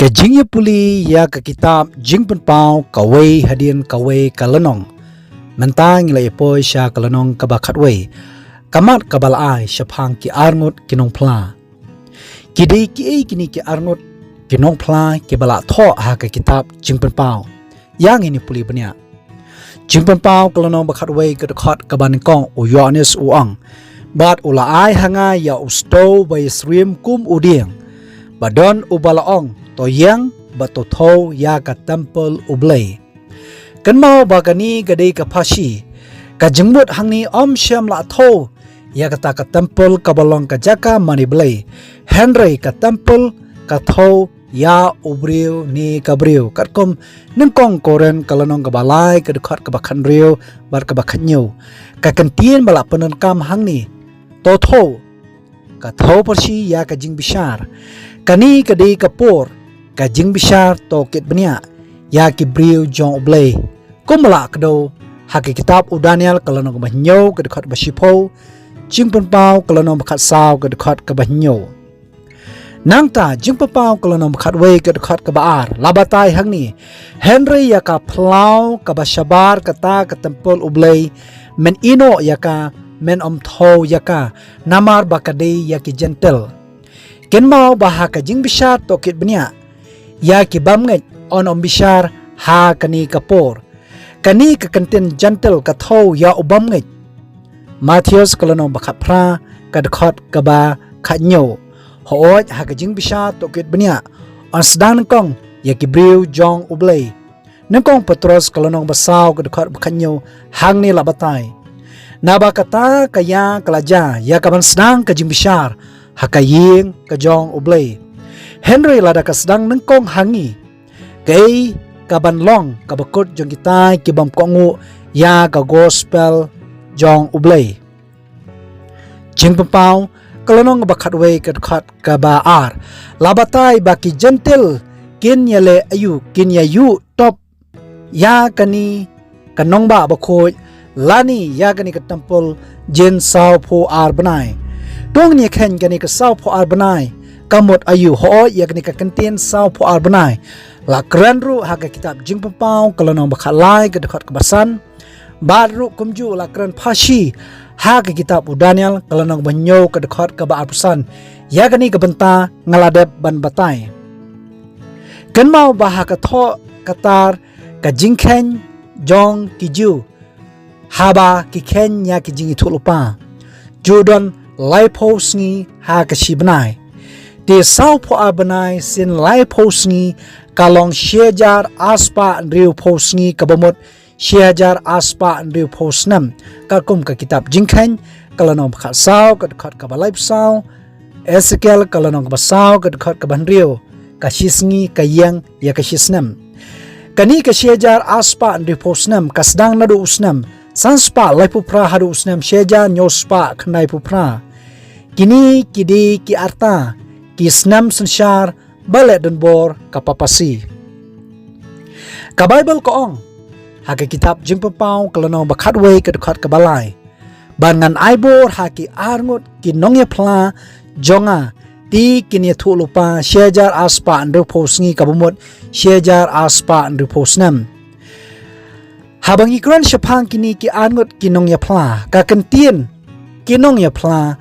Ke jing ye puli ya ke kitab jing pen pau kawai hadin kawai kalenong. Mentang ila epoi sya kalenong kabakat wei. Kamat kabal ai syapang ki arngut kinong pla. Kidei ki ei kini ki arngut kinong pla ki balak tho ha ke kitab jing pen pau. Yang ini puli benya. Jing pen pau kalenong bakat wei ke dekat kaban kong u Yohanes uang. Bat ula ai hanga ya usto bai srim kum udieng. Badon ubalaong to yang batotho ya ka temple ublay. Kan mau bagani gadai ka pashi. Ka jengbut hangni om syam la tho ya kata ka temple ka balong ka jaka mani blay. Henry ka temple ka tho ya ubriu ni kabriu katkom nengkong koren kalanong ka balay ka dekat ka bakan riu bar ka bakan nyu. Ka kentien bala penenkam hangni to tho ka tho persi ya ka jing bishar. Kani kadai kapur ka jing bishar tokit benya ya ki briu jong ublay kumala kado haki kitab u Daniel kalanong bahnyo ka dekat basipo jing penpau kalanong bakat saw ka dekat ka bahnyo nangta jing penpau kalanong bakat wei ka dekat ka baar labatai hangni Henry ya ka plau ka bashabar kata ka temple ublay men ino ya ka men tho ya ka namar bakadei ya ki gentle ken mau baha ka jing bishar tokit benya ya ki bamnget on bishar ha kani kapor kani ka kenten gentle ka tho ya ubamnget Matthias kalano bakat pra ka dekat ka ba ka nyo hooj ha ka jing bishar tokit benya on sedang kong ya ki briu jong ublay nengkong Petros kalano basaw ka dekat ka nyo hang ni labatai naba kata kaya kalaja ya kaban sedang ka jing bishar hakaying kajong ublay. Henry lada kasdang nengkong hangi. Kay kabanlong kabakot jong kita kibam kongu ya ka gospel jong ublay. Jing pempau kalanong bakat way kadkat kabaar. Labatay baki gentle kin yale ayu kin yayu top ya kani kanong ba bakoy lani ya kani katampol jin saw po ar banay. Dong ni ken gani ka saw po arbanai kamot ayu ho ya gani ka kentien saw po arbanai la krenru ha ka kitab jing pempau kalanong bakhalai ka dekat kebasan baru kumju la kren pashi ha ka kitab u Daniel kalanong banyo ka dekat ka baapusan ya gani ka benta ngaladep ban batai ken mau baha ka tho katar ka jing ken jong kiju haba ki ken ya ki jing itu lupa Jordan lai pos ngi ha ka shibnai de saw po abanai sin lai pos ngi kalong shejar aspa riu pos ngi kabamot shejar aspa riu pos nam kalkum ka kitab jingkhan kalano kha saw ka khat ka balai saw Ezekiel kalano ka saw ka khat ka banriu ka shisngi ka yang ya ka shisnam kani ka shejar aspa riu pos nam kasdang nadu usnam sanspa lai pupra hadu usnam sheja nyospa khnai pupra kini kidi ki arta ki snam sanshar balet dan bor kapapasi ka Bible ko ong ha ka kitab jing pempau kalano bakat wei ka dekat ka balai bangan aibor ha ki arngut ki nongye pla jonga ti kini thu lupa shejar aspa andru posngi kabumot shejar aspa andru posnam habang ikran syapang kini ki arngut ki nongye pla ka kentien ki nongye pla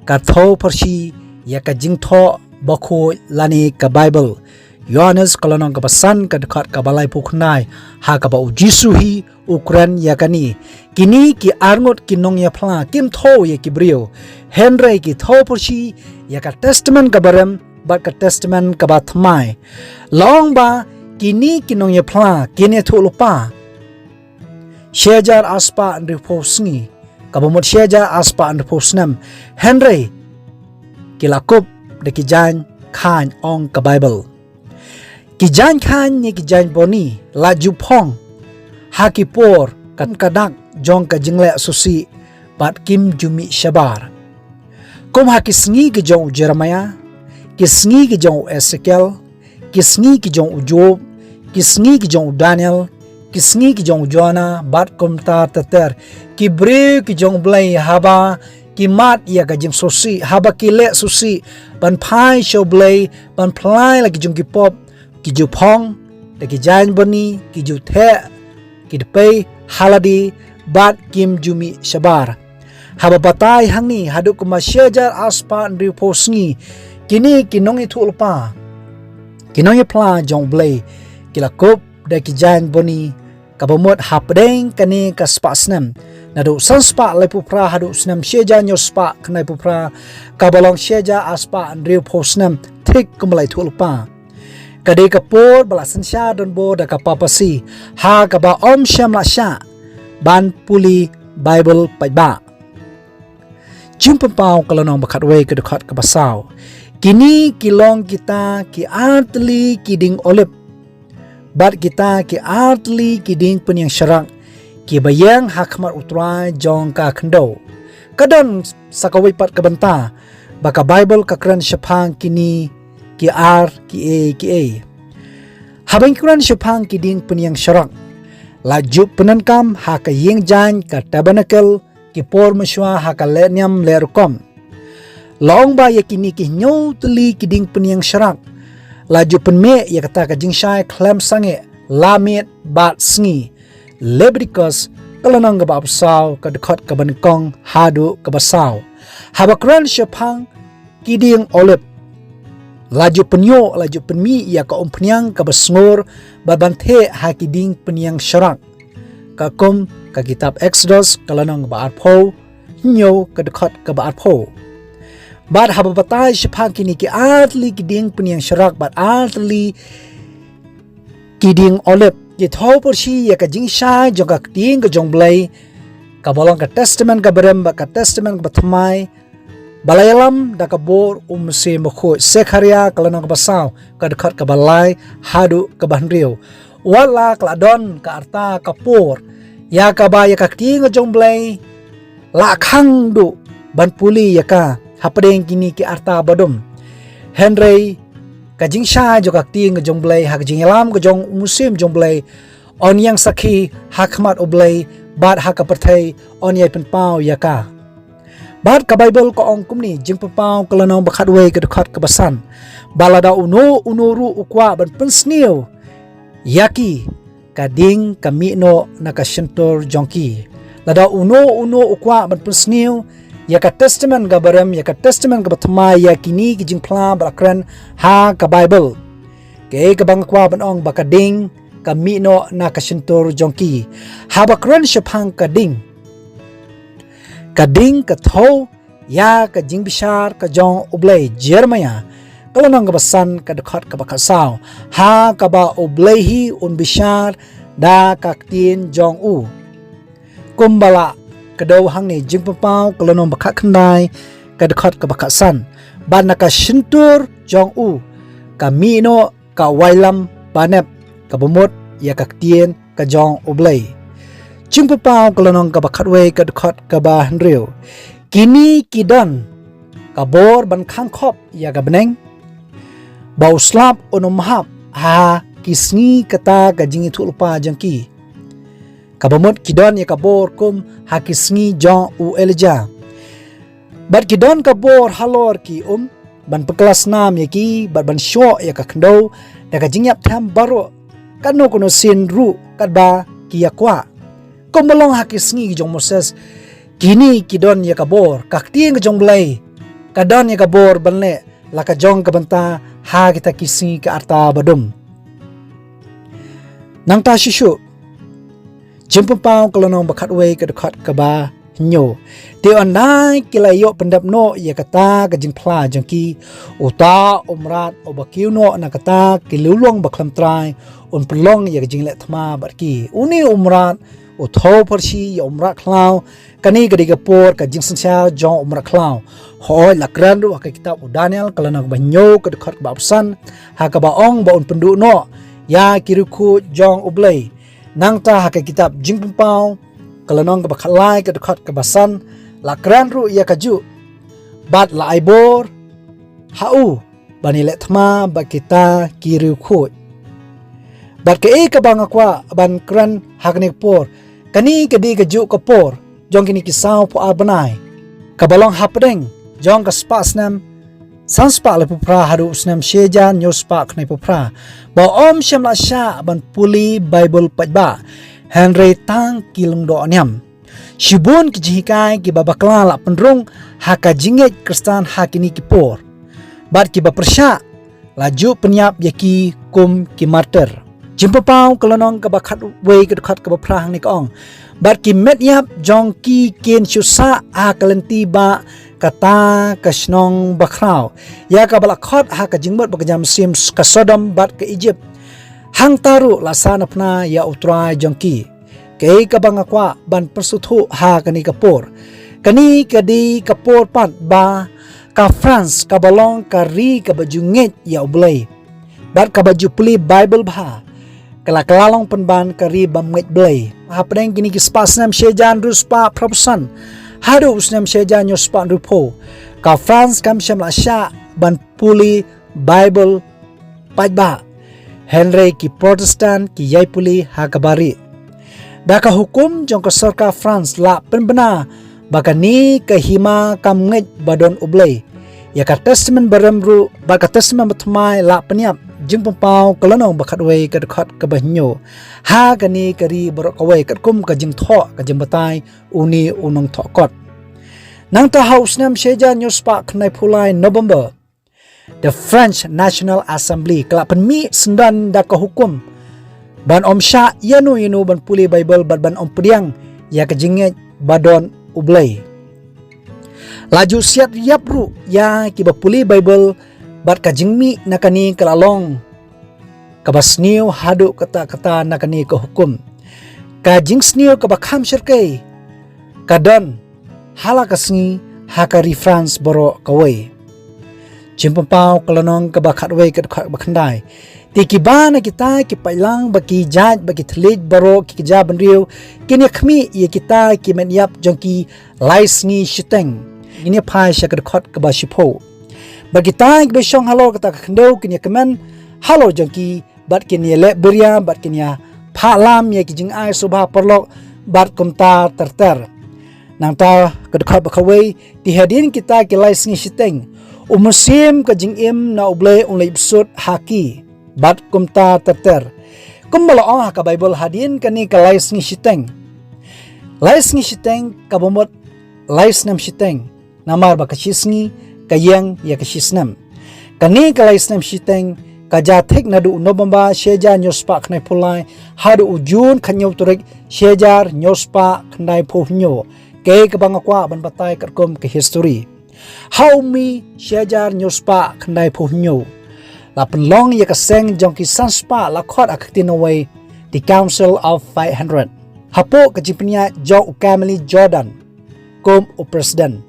ka tho persi ya ka jing tho bako lani ka Bible Yohanes kalonong ka pasan ka dekat ka balai puknai ha ka ba ujisu hi ukran ya kani kini ki arngot kinong ya pla kim tho ya ki brio Henry ki tho persi ya ka testament ka barem bat ka testament ka ba thmai long ba kini kinong ya pla kini thu lupa shejar aspa andri posngi kabamot sheja aspa and posnam Henry kilakup de kijan khan ong ka Bible kijan khan ni kijan boni laju pong hakipor kan kadak jong ka jingle susi bat kim jumi shabar kom hakisngi ki jong Jeremiah kisngi ki jong Ezekiel kisngi ki jong Job kisngi ki jong Daniel kisngi ki jong Jonah bat komta tater ki bre ki jong blai haba ki mat ya ka jing susi haba ki le susi ban pai show blai ban plai lagi jong ki pop ki ju phong de ki jan boni ki ju the ki de pei haladi bat kim jumi shabar haba batai hangni hadu kuma syajar aspa ndri posngi kini kinongi thulpa kinongi pla jong blai kilakop de ki jan boni kabomot hapdeng kani ka spasnem nadu sanspa lepu pra hadu snem syaja nyospa knai pupra kabalong syaja aspa ndri posnem thik kumlai thulpa kadai kapor balasan sya don bo da kapapasi ha kaba om syam la sya ban puli Bible paiba jumpa pau kalau nong bakat wei ke dekat ke basau kini kilong kita ki artli kiding olip bat kita ki artli kiding penyang syarak ki bayang hakmat utrai jong ka kendo kadon sakawai pat ke benta baka Bible ka kran syapang kini ki ar ki a habang kran syapang kiding penyang syarak laju penankam haka yeng jan ka tabernacle ki por meswa haka leniam lerkom long ba yakini ki nyo teli kiding penyang syarak laju penme ya kata ka jingshai klem sange lamit bat sngi Leviticus kalanang ga babsaw ka dekat ka bankong hadu ka basaw habakran syapang kiding olip laju penyo laju penmi ya ka umpenyang ka basngor babanthe hakiding penyang syarak ka kum ka kitab Exodus kalanang ba arpho nyo ka dekat ka ba arpho bad hababatay syapang kini ki atli kiding penyang syarak bad atli kiding olip ye thau porsi ya ka jingsha jong ka kiding ka jong blai ka bolong ka testament ka berem ba ka testament ka thamai balayalam da kabor umse mokho sekharia kalanang basaw ka dekat ka balai hadu ka banrio wala kladon ka arta kapor ya ka ba ya ka ting jong blai la khang du ban puli ya ka hapadeng kini ki arta badum henry ka jingsha jo ka ting jong blai hak jingalam ka jong musim jong blai on yang sakhi hakmat oblai bad hak perthai on yai pen pau ya ka bad ka Bible ko ong kumni jing papau kalanong bakat wei ke dekat ke basan balada unuru ukwa ban pensnio yaki kading kami no nakasyentor jongki lada uno ukwa ban pensnio ya ka testament ga barem ya ka testament ga batma ya kini ki jing pla bakran ha ka Bible ke ka bangkwa ban ong bakading kami no nakasyentor jongki ha bakran syapang kading kading ka thau ya ka jing bishar ka jong oblay Jeremiah kalanang ka basan ka dekat ka bakasaw ha ka ba oblay hi un bishar da ka tin jong u kumbala kadaw hang ni jing papau kalanong baka khandai ka dekat ka bakasan ban ka shintur jong u ka mino ka wailam banep ka bumot ya ka tin ka jong oblay jingpa pau kalanong ka bakatwe ka dekat ka ba henrio kini kidan kabor ban khangkhop ya ka beneng bau slap onomhap ha kisngi kata ka jingi thulpa jangki kabamot kidan ya kabor kum ha kisngi jong u elja bat kidan kabor halor ki ban peklas nam ya ki ban syo ya ka khndo da ka jingyap tham baro kano kono sin ru kadba ki yakwa kombalong hakisngi jong Moses kini kidon ya kabor kakting jong blai kadon ya kabor banle laka jong kabanta ha kita kisngi ka arta badum nang ta shishu jempang pau kalonong bakat wei ka dekat ka ba nyo te onai kilayo pendap no ya kata ka jing pla jangki uta umrat obakiu no na kata kilulong baklam trai un pelong ya jing le thma barki uni umrat uthau parsi ya umrat klau kani gadi gapor ka jing sancha jong umrat klau hoi lakran ru ka kitab Daniel kalonong ba nyo ka dekat ba absan ha ka ba ong ba un pendu no ya kiruku jong ublay nang ta ha ka kitab jing pau kalanong ka bakhalai ka dekat ka basan lakran ru ya kaju bat la aibor hau bani le thma ba kita kiru khu bat ke ka bangakwa ban kran haknik por kani kadi kaju ka por jong kini kisaw po abanai kabalong hapdeng jong ka spasnam Sanspa le pupra hadu usnam sheja nyospa knai pupra. Ba om shamla sha ban puli Bible pajba. Henry tang kilung do anyam. Shibun ki jihikai ki babakla la penrung haka jinget kristan hakini ki por. Bat ki bapersha laju penyap yaki kum ki martyr. Jimpa pau kelanong ka bakhat wei ka khat ka baprang ni kaong. Bat ki met yap jong ki ken syusa a kalenti ba kata kasnong bakrau. Ya ka balakhat ha ka jingbat bakajam sim ka Sodom bat ka Egypt. Hang taru lasana pna ya utrai jong ki. Kay kabangakwa ban persuthu ha kani kapor. Kani kadi kapor pat ba ka France ka balong ka ri ka bajunget ya ublay. Bat ka baju puli Bible ba. Kala-kalalong penban ka ri bamget blay. Hapdeng kini ki spasnam shejan ruspa propusan. Hadu usnam shejan yospa rupo. Ka France kam syam lasya ban puli Bible pajba. Henry ki Protestant ki yai puli ha kabari. Daka hukum jong ka sarkar France la penbena baka ni ka hima kam nget badon ublay. Ya ka testament baremru baka testament batmai la penyap jing pempau kelanong bakat wei ka dekat ka bahnyo. Ha ka ni kari borok wei kat kum ka jing tho ka jing batai uni unong tho kot. Nang ta house nam sheja nyospa knai pulai November. The French National Assembly kala penmi sendan daka hukum ban om sya yanu ban puli Bible ban om pediang ya kejinget badon ublay. Laju siat yapru ya ki puli Bible bat kajingmi nakani kalalong kabasniu hadu kata-kata nakani ke hukum. Kajing sniu kabakham syirkai kadon hala kasni hakari France boro kawai. Cimpempau kelanong kabakhat wei kat bakhandai. Tiki bana kita ki pailang baki jaj baki thlid baro ki ja banriu kini khmi ye kita ki menyap jongki laisni shiteng ini phai shakar khot ka ba shipho bagi ta ki besong halo kata khndo kini kemen halo jongki bat kini le beria bat kini pha lam ye ki jing ai subha perlok bat kumta terter nang ta ka khot ba khawei ti hadin kita ki laisni shiteng umusim ka jing im na uble unlei bsut haki bat kumta terter kumbalo ka Bible hadin kani ka lais ngi shiteng ka bomot lais nam shiteng namar ba kashisngi kayang ya kashisnam kani ka lais nam shiteng ka jathik nadu nobamba sheja nyospa khnai pulai hadu ujun khanyo turik shejar nyospa khnai phuhnyo ke ka bangakwa ban batai karkom ke history how mi shejar nyospa khnai phuhnyo la penlong ya kaseng jongki sanspa la khot aktinaway the Council of 500 hapo kajipnya jong ukamali Jordan kom o president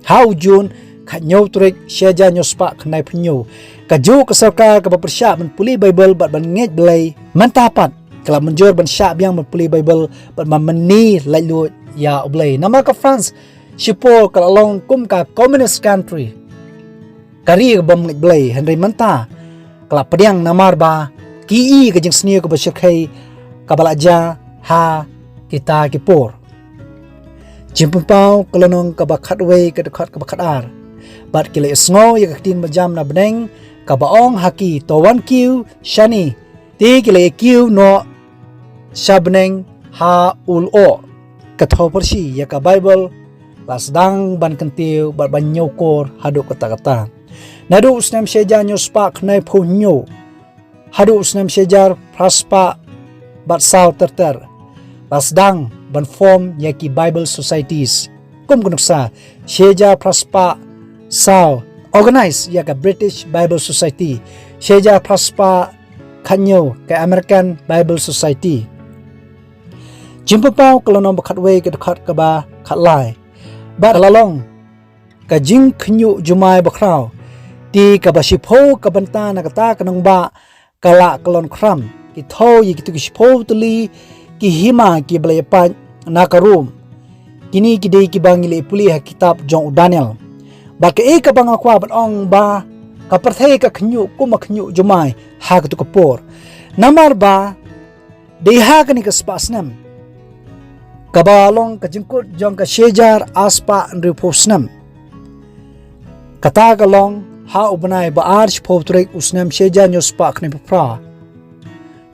how jun khanyo trik sheja nyospa khnai phnyo kaju ka sarkar ka bapersya ban puli Bible bat ban nget belai mantapat kala menjur ban sya biang ban puli Bible bat mamani lailu ya oblay nama ka France shipo kala long kum ka communist country kari bom blay Henry manta kala pediang namar ba ki ka jing sni ko basyakai kabalaja ha kita kipor jimpau kalonong ka bakhat wei ka dekhat ka bakhat ar bat kile sngo ya katin majam na beneng ka baong haki towan kiu shani ti kile kiu no shabneng ha ul o ka thopersi ya ka Bible lasdang ban kentiu bat ban nyokor hadu kata-kata nadu usnam sheja nyospa khnai phuhnyo hadu usnam shejar praspa bat saw terter lasdang ban form yaki Bible societies kum kunuksa sheja praspa saw organize yaka British Bible Society sheja praspa khanyo ka American Bible Society jimpapau kalonong bakhat wei ka dekhat ka ba khatlai bat lalong ka jing khnyu jumai bakrau ti ka basipho ka banta na kata kanang ba kala kalon khram ki tho yi ki tu sipho tuli ki hima ki blepa na karum kini ki dei ki bangile puli ha kitab jong Daniel ba ke ka bangakwa batong ba ka perthai ka khnyu kuma khnyu jumai ha ka tu kapor namar ba dei ha ka ni ka spasnam kabalong ka jingkut jong ka shejar aspa nripusnam kata kalong ha ubanai ba arch povtrek usnam sheja nyospa khne pra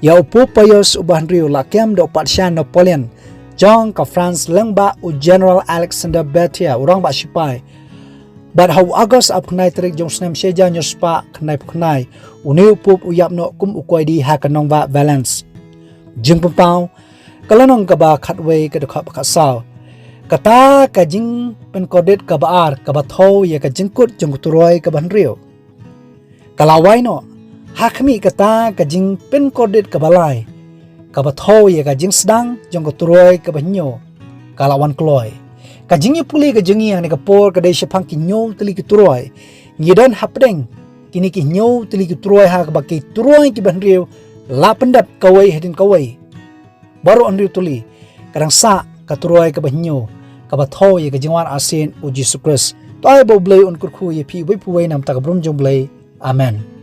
ya upu payos uban riu lakem do patshan Napoleon John ka France lengba u General Alexander Berthier urang ba sipai but how August ap khnai trek jong snam sheja nyospa khnai uni upup uyap no kum ukoi di ha kanong ba balance jing pau kalanong ka ba khatwei ka dokha ka saw kata ka jing pen kodet ka baar ka ba tho ya ka jingkut jong turoi ka ban riu kalawai no hakmi kata ka jing pen kodet ka balai ka ba tho ya ka jing sedang jong ko turoi ka banyo kalawan kloi ka jing puli ka jing yang ne ka por ka dei shapang ki nyo tli ki turoi ngidan hapdeng kini ki nyo tli ki turoi ha ka ba ki turoi ki ban riu la pendap kawai hedin kawai baru an riu tuli kadang sa ka turoi ka banyo ka ba tho ya ka jingwan asin u Jesus Christ tai bo blai on kurkhu ye pi wei pu wei nam ta ka brum jong blai amen